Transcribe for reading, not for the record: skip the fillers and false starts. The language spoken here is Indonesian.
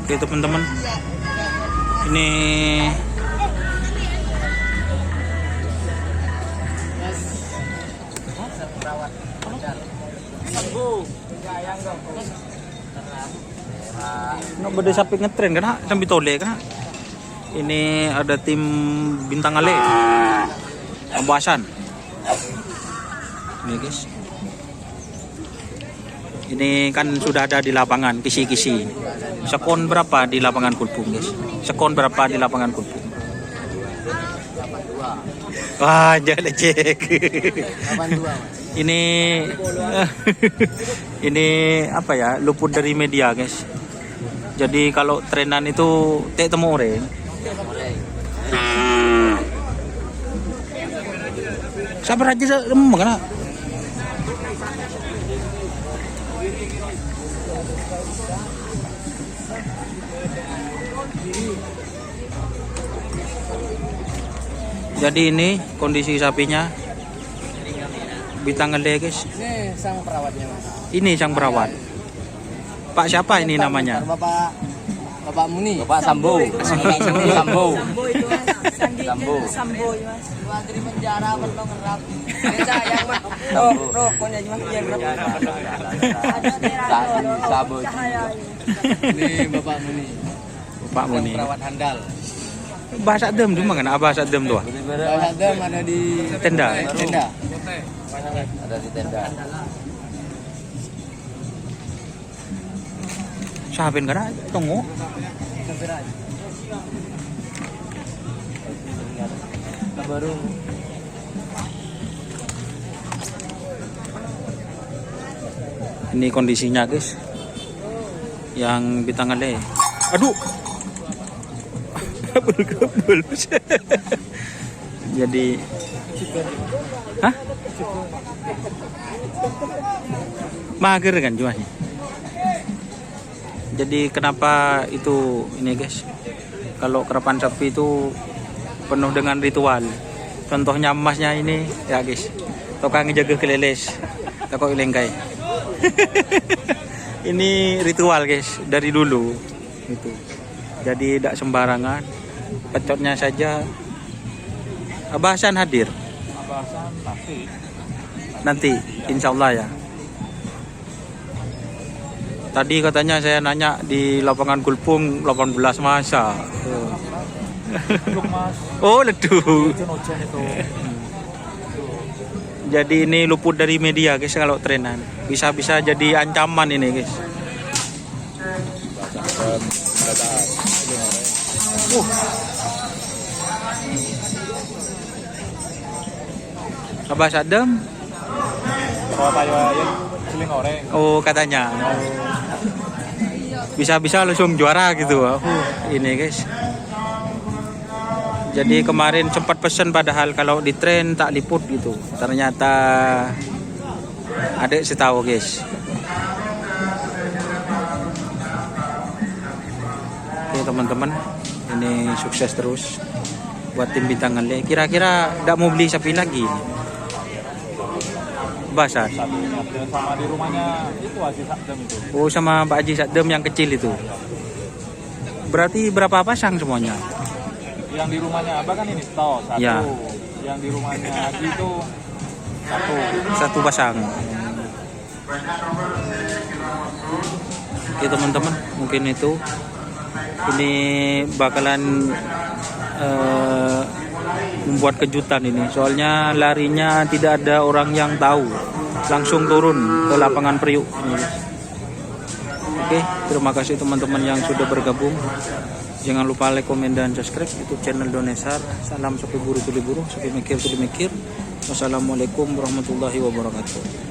Oke teman-teman, ini nak beda sapi ngetren kan sambil tole kan. Ini ada tim Bintang Ale pembahasan ini guys. Ini kan sudah ada di lapangan kisi-kisi. Sekon berapa di lapangan Kulpung guys? Sekon berapa di lapangan Kulpung? 82. Wah, jangan cek. 82. Ini ini apa ya? Luput dari media guys. Jadi kalau trenan itu tak temu orang. Sabar aja mana? Jadi ini kondisi sapinya Bintang Ale guys. Ini sang perawatnya mas. Ini sang perawat. Pak siapa ini namanya? Bapak Muni. Bapak Sambo. Sambo. Itu mas. Sambo. Sambo mas. Dua dari penjara perlu ngerap. Sayang mas. Rokoknya cuma biar ngerap. Sambo. Ini Bapak Muni. Pak Muni. Perawat handal. Bahasa dem di mana? Bahasa dem tuh. Bahasa dem ada di Tenda. Tenda. Ada di tenda. Sahabat kan? Tunggu. Baru. Ini kondisinya guys. Yang Bintang Ale. Aduh. Kabul. Jadi hah? Mager kan jualnya. Jadi kenapa itu ini guys? Kalau kerapan sapi itu penuh dengan ritual. Contohnya emasnya ini ya guys. Tukang jaga keleles. Toko ilengkai. Ini ritual guys dari dulu itu. Jadi tidak sembarangan. Pecotnya saja. Abah Hasan hadir. Abah Hasan Nanti insya Allah ya. Tadi katanya saya nanya di lapangan Kulpung 18 masa. Oh ledu. Jadi ini luput dari media guys kalau trenan. Bisa-bisa jadi ancaman ini guys. Abah Sadem. Oh katanya. Bisa-bisa langsung juara gitu. Ini guys. Jadi kemarin sempat pesan padahal kalau di tren tak liput gitu. Ternyata adik setahu guys. Oke teman-teman, ini sukses terus buat tim Bintang Ale. Kira-kira tidak mau beli sapi lagi? Basar. Sama di rumahnya itu Haji Sakdem itu. Oh sama Pak Haji Sakdem yang kecil itu. Berarti berapa pasang semuanya? Yang di rumahnya Abah kan ini satu. Ya. Yang di rumahnya Haji itu Satu pasang. Oke teman-teman, mungkin itu. Ini bakalan membuat kejutan ini. Soalnya larinya tidak ada orang yang tahu. Langsung turun ke lapangan Priuk. Oke, terima kasih teman-teman yang sudah bergabung. Jangan lupa like, komen, dan subscribe YouTube channel Donesar. Salam sapi buru tuli buru, sapi mikir tuli mikir. Wassalamualaikum warahmatullahi wabarakatuh.